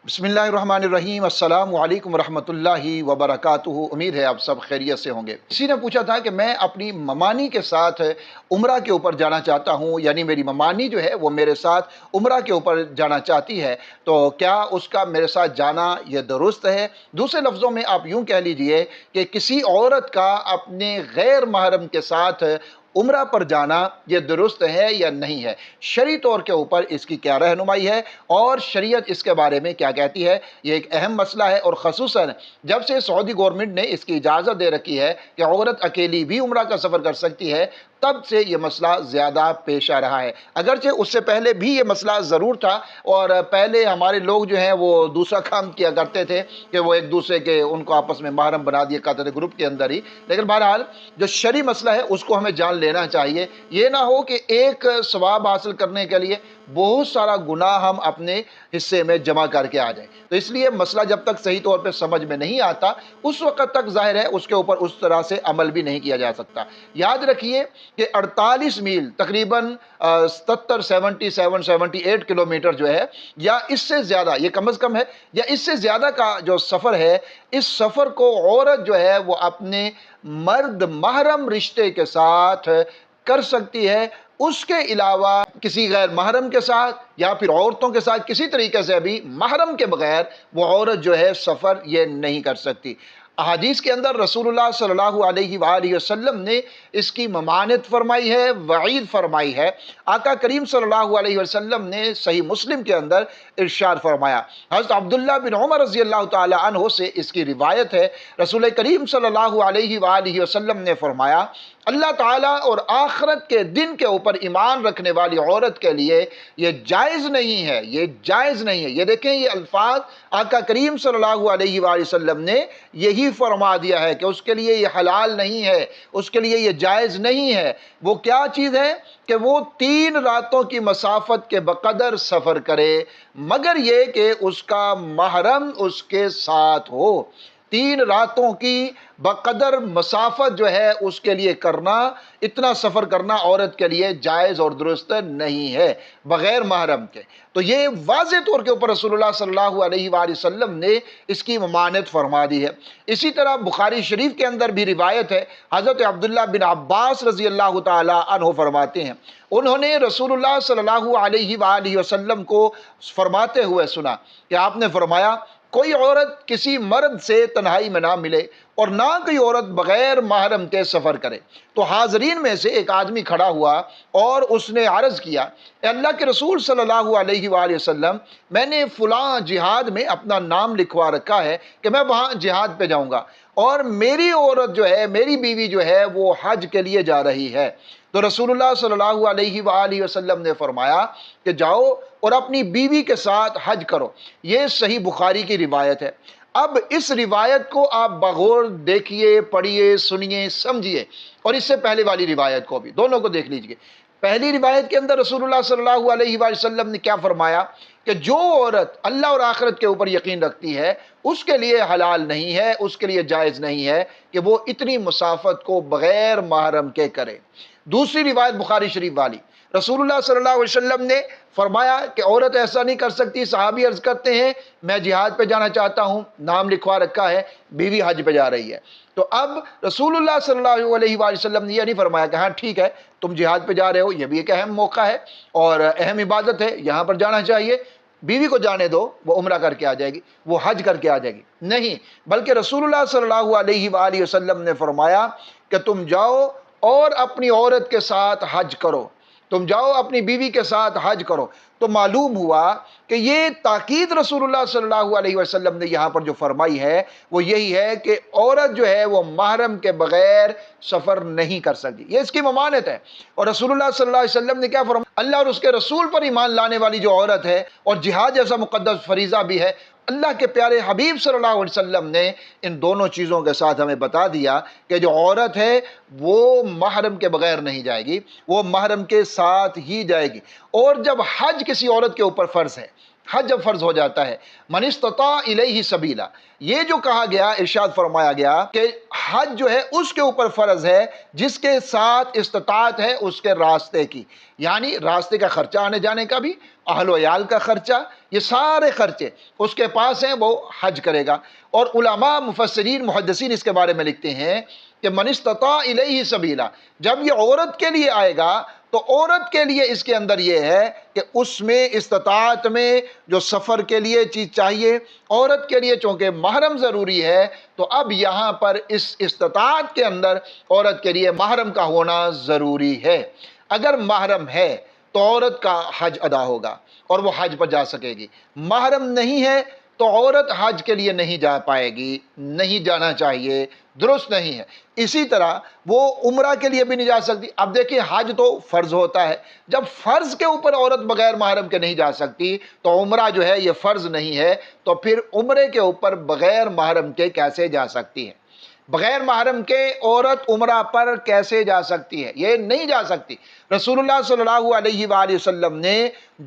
बिस्मिल्लाहिर्रहमानिर्रहीम। अस्सलामु अलैकुम वरहमतुल्लाहि वबरकातुहू। उम्मीद है आप सब खैरियत से होंगे। किसी ने पूछा था कि मैं अपनी ममानी के साथ उम्रा के ऊपर जाना चाहता हूँ, यानी मेरी ममानी जो है वो मेरे साथ उम्रा के ऊपर जाना चाहती है, तो क्या उसका मेरे साथ जाना ये दुरुस्त है? दूसरे लफ्ज़ों में आप यूँ कह लीजिए कि किसी औरत का अपने गैर महरम के साथ उम्रा पर जाना ये दुरुस्त है या नहीं है? शरई तौर के ऊपर इसकी क्या रहनुमाई है और शरीयत इसके बारे में क्या कहती है? ये एक अहम मसला है और ख़ुसूसन जब से सऊदी गवर्नमेंट ने इसकी इजाज़त दे रखी है कि औरत अकेली भी उम्रा का सफ़र कर सकती है, तब से ये मसला ज़्यादा पेश आ रहा है। अगरचे उससे पहले भी ये मसला ज़रूर था और पहले हमारे लोग जो हैं वो दूसरा काम किया करते थे कि वो एक दूसरे के उनको आपस में महरम बना दिया करते थे ग्रुप के अंदर ही। लेकिन बहरहाल जो शरई मसला है उसको हमें जान लेना चाहिए। ये ना हो कि एक सवाब हासिल करने के लिए बहुत सारा गुनाह हम अपने हिस्से में जमा करके आ जाएं। तो इसलिए मसला जब तक सही तौर पे समझ में नहीं आता उस वक़्त तक ज़ाहिर है उसके ऊपर उस तरह से अमल भी नहीं किया जा सकता। याद रखिए कि 48 मील तकरीबन 77 77 78 किलोमीटर जो है या इससे ज़्यादा, ये कम अज़ कम है, या इससे ज़्यादा का जो सफ़र है, इस सफ़र को औरत जो है वो अपने मर्द महरम रिश्ते के साथ कर सकती है। उसके अलावा किसी गैर महरम के साथ या फिर औरतों के साथ किसी तरीके से भी महरम के बगैर वो औरत जो है सफ़र ये नहीं कर सकती। अहादीस के अंदर रसूलुल्लाह सल्लल्लाहु अलैहि वसल्लम ने इसकी ममानत फरमाई है, वईद फरमाई है। आका करीम सल्लल्लाहु अलैहि वसल्लम ने सही मुस्लिम के अंदर इरशाद फरमाया। हज़रत अब्दुल्लाह बिन उमर रज़ी अल्लाह तआला अन्हु से इसकी रिवायत है। रसूल करीम सल्लल्लाहु अलैहि वसल्लम ने फरमाया, अल्लाह ताला और आखिरत के दिन के ऊपर ईमान रखने वाली औरत के लिए ये जायज़ नहीं है, ये जायज़ नहीं है। ये देखें, ये अल्फाज आका करीम सल्लल्लाहु अलैहि वसल्लम ने यही फरमा दिया है कि उसके लिए ये हलाल नहीं है, उसके लिए ये जायज़ नहीं है। वो क्या चीज़ है कि वो 3 रातों की मसाफत के बकदर सफ़र करे, मगर ये कि उसका महरम उसके साथ हो। 3 रातों की बकदर मसाफत जो है उसके लिए करना, इतना सफ़र करना औरत के लिए जायज़ और दुरुस्त नहीं है बग़ैर महरम के। तो ये वाज़ेह तौर के ऊपर रसूलुल्लाह सल्लल्लाहु अलैहि वसल्लम ने इसकी ममानत फरमा दी है। इसी तरह बुखारी शरीफ के अंदर भी रिवायत है। हज़रत अब्दुल्लाह बिन अब्बास रज़ी अल्लाह तआला अन्हु फरमाते हैं, उन्होंने रसूलुल्लाह सल्लल्लाहु अलैहि वसल्लम को फरमाते हुए सुना कि आपने फरमाया, कोई औरत किसी मर्द से तन्हाई में ना मिले और ना कोई औरत बग़ैर महरम के सफ़र करे। तो हाज़रीन में से एक आदमी खड़ा हुआ और उसने अर्ज़ किया, अल्लाह के रसूल सल्लल्लाहु अलैहि वसल्लम, मैंने फ़लाँ जिहाद में अपना नाम लिखवा रखा है कि मैं वहाँ जिहाद पे जाऊँगा, और मेरी औरत जो है, मेरी बीवी जो है वो हज के लिए जा रही है। तो रसूलुल्लाह सल्लल्लाहु अलैहि वसल्लम ने फरमाया कि जाओ और अपनी बीवी के साथ हज करो। ये सही बुखारी की रिवायत है। अब इस रिवायत को आप बगौर देखिए, पढ़िए, सुनिए, समझिए, और इससे पहले वाली रिवायत को भी, दोनों को देख लीजिए। पहली रिवायत के अंदर रसूलुल्लाह सल्लल्लाहु अलैहि वसल्लम ने क्या फरमाया कि जो औरत अल्लाह और आखिरत के ऊपर यकीन रखती है उसके लिए हलाल नहीं है, उसके लिए जायज़ नहीं है कि वो इतनी मुसाफत को बग़ैर महरम के करे। दूसरी रिवायत बुखारी शरीफ वाली, रसूलुल्लाह सल्लल्लाहु अलैहि वसल्लम ने फरमाया कि औरत ऐसा नहीं कर सकती। सहाबी अर्ज़ करते हैं, मैं जिहाद पे जाना चाहता हूँ, नाम लिखवा रखा है, बीवी हज पे जा रही है। तो अब रसूलुल्लाह सल्लल्लाहु अलैहि वसल्लम ने यह नहीं फरमाया कि हाँ ठीक है, तुम जिहाद पे जा रहे हो, यह भी एक अहम मौका है और अहम इबादत है, यहाँ पर जाना चाहिए, बीवी को जाने दो, वो उम्रा करके आ जाएगी, वो हज करके आ जाएगी। नहीं, बल्कि रसूलुल्लाह सल्लल्लाहु अलैहि वसल्लम ने फरमाया कि तुम जाओ और अपनी औरत के साथ हज करो, तुम जाओ अपनी बीवी के साथ हज करो। तो मालूम हुआ कि ये ताकीद रसूलुल्लाह सल्लल्लाहु अलैहि वसल्लम ने यहाँ पर जो फरमाई है वो यही है कि औरत जो है वो महरम के बगैर सफ़र नहीं कर सकती। ये इसकी ममानत है। और रसूलुल्लाह सल्लल्लाहु अलैहि वसल्लम ने क्या फरमाया, अल्लाह और उसके रसूल पर ईमान लाने वाली जो औरत है, और जिहाद जैसा मुक़द्दस फरीज़ा भी है, अल्लाह के प्यारे हबीब सल्लल्लाहु अलैहि वसल्लम ने इन दोनों चीज़ों के साथ हमें बता दिया कि जो औरत है वो महरम के बगैर नहीं जाएगी, वो महरम के साथ ही जाएगी। और जब हज किसी औरत के ऊपर फ़र्ज़ है, حج جب فرض ہو جاتا ہے، من استطاع الیہ سبیلا، یہ جو کہا گیا، ارشاد فرمایا گیا کہ حج جو ہے اس کے اوپر فرض ہے جس کے ساتھ استطاعت ہے اس کے راستے کی، یعنی راستے کا خرچہ آنے جانے کا بھی، اہل و عیال کا خرچہ، یہ سارے خرچے اس کے پاس ہیں، وہ حج کرے گا۔ اور علماء مفسرین محدثین اس کے بارے میں لکھتے ہیں کہ من استطاع الیہ سبیلا، جب یہ عورت کے لیے آئے گا تو عورت کے لیے اس کے اندر یہ ہے کہ اس میں استطاعت میں جو سفر کے لیے چیز چاہیے، عورت کے لیے چونکہ محرم ضروری ہے، تو اب یہاں پر اس استطاعت کے اندر عورت کے لیے محرم کا ہونا ضروری ہے۔ اگر محرم ہے تو عورت کا حج ادا ہوگا اور وہ حج پر جا سکے گی، محرم نہیں ہے تو عورت حج کے لیے نہیں جا پائے گی، نہیں جانا چاہیے، درست نہیں ہے۔ اسی طرح وہ عمرہ کے لیے بھی نہیں جا سکتی۔ اب دیکھیں حج تو فرض ہوتا ہے، جب فرض کے اوپر عورت بغیر محرم کے نہیں جا سکتی تو عمرہ جو ہے یہ فرض نہیں ہے، تو پھر عمرے کے اوپر بغیر محرم کے کیسے جا سکتی ہے؟ بغیر محرم کے عورت عمرہ پر کیسے جا سکتی ہے؟ یہ نہیں جا سکتی۔ رسول اللہ صلی اللہ علیہ وآلہ وسلم نے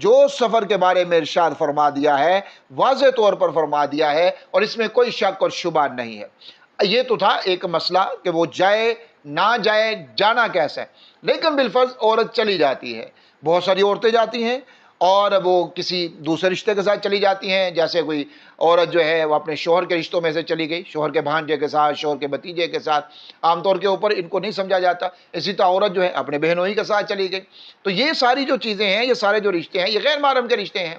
جو سفر کے بارے میں ارشاد فرما دیا ہے، واضح طور پر فرما دیا ہے، اور اس میں کوئی شک اور شبہ نہیں ہے۔ یہ تو تھا ایک مسئلہ کہ وہ جائے نہ جائے، جانا کیسا ہے، لیکن بالفرض عورت چلی جاتی ہے، بہت ساری عورتیں جاتی ہیں اور وہ کسی دوسرے رشتے کے ساتھ چلی جاتی ہیں، جیسے کوئی عورت جو ہے وہ اپنے شوہر کے رشتوں میں سے چلی گئی، شوہر کے بھانجے کے ساتھ، شوہر کے بھتیجے کے ساتھ، عام طور کے اوپر ان کو نہیں سمجھا جاتا۔ اسی طرح عورت جو ہے اپنے بہنوئی کے ساتھ چلی گئی۔ تو یہ ساری جو چیزیں ہیں، یہ سارے جو رشتے ہیں، یہ غیر محرم کے رشتے ہیں۔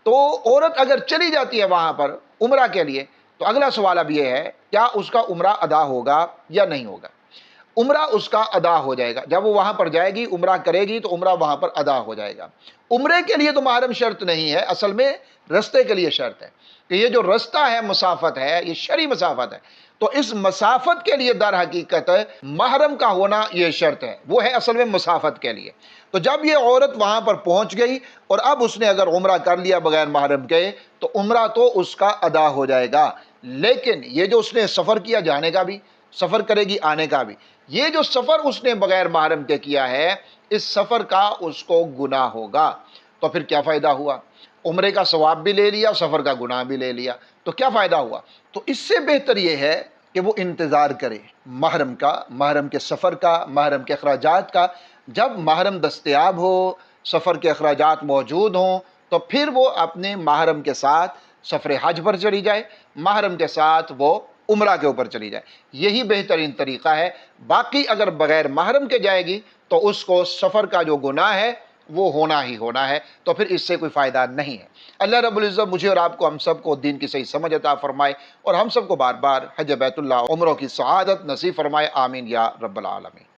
تو عورت اگر چلی جاتی ہے وہاں پر عمرہ کے لیے، تو اگلا سوال اب یہ ہے، کیا اس کا عمرہ ادا ہوگا یا نہیں ہوگا؟ عمرہ اس کا ادا ہو جائے گا، جب وہ وہاں پر جائے گی، عمرہ کرے گی تو عمرہ وہاں پر ادا ہو جائے گا۔ عمرے کے لیے تو محرم شرط نہیں ہے، اصل میں رستے کے لیے شرط ہے کہ یہ جو رستہ ہے، مسافت ہے، یہ شرعی مسافت ہے، تو اس مسافت کے لیے در حقیقت محرم کا ہونا یہ شرط ہے، وہ ہے اصل میں مسافت کے لیے۔ تو جب یہ عورت وہاں پر پہنچ گئی اور اب اس نے اگر عمرہ کر لیا بغیر محرم کے، تو عمرہ تو اس کا ادا ہو جائے گا، لیکن یہ جو اس نے سفر کیا، جانے کا بھی سفر کرے گی، آنے کا بھی، یہ جو سفر اس نے بغیر محرم کے کیا ہے، اس سفر کا اس کو گناہ ہوگا۔ تو پھر کیا فائدہ ہوا؟ عمرے کا ثواب بھی لے لیا، سفر کا گناہ بھی لے لیا، تو کیا فائدہ ہوا؟ تو اس سے بہتر یہ ہے کہ وہ انتظار کرے محرم کا، محرم کے سفر کا، محرم کے اخراجات کا۔ جب محرم دستیاب ہو، سفر کے اخراجات موجود ہوں، تو پھر وہ اپنے محرم کے ساتھ سفر حج پر چلی جائے، محرم کے ساتھ وہ عمرہ کے اوپر چلی جائے، یہی بہترین طریقہ ہے۔ باقی اگر بغیر محرم کے جائے گی تو اس کو سفر کا جو گناہ ہے وہ ہونا ہی ہونا ہے، تو پھر اس سے کوئی فائدہ نہیں ہے۔ اللہ رب العزت مجھے اور آپ کو، ہم سب کو دین کی صحیح سمجھ عطا فرمائے، اور ہم سب کو بار بار حج بیت اللہ، عمروں کی سعادت نصیب فرمائے، آمین یا رب العالمین۔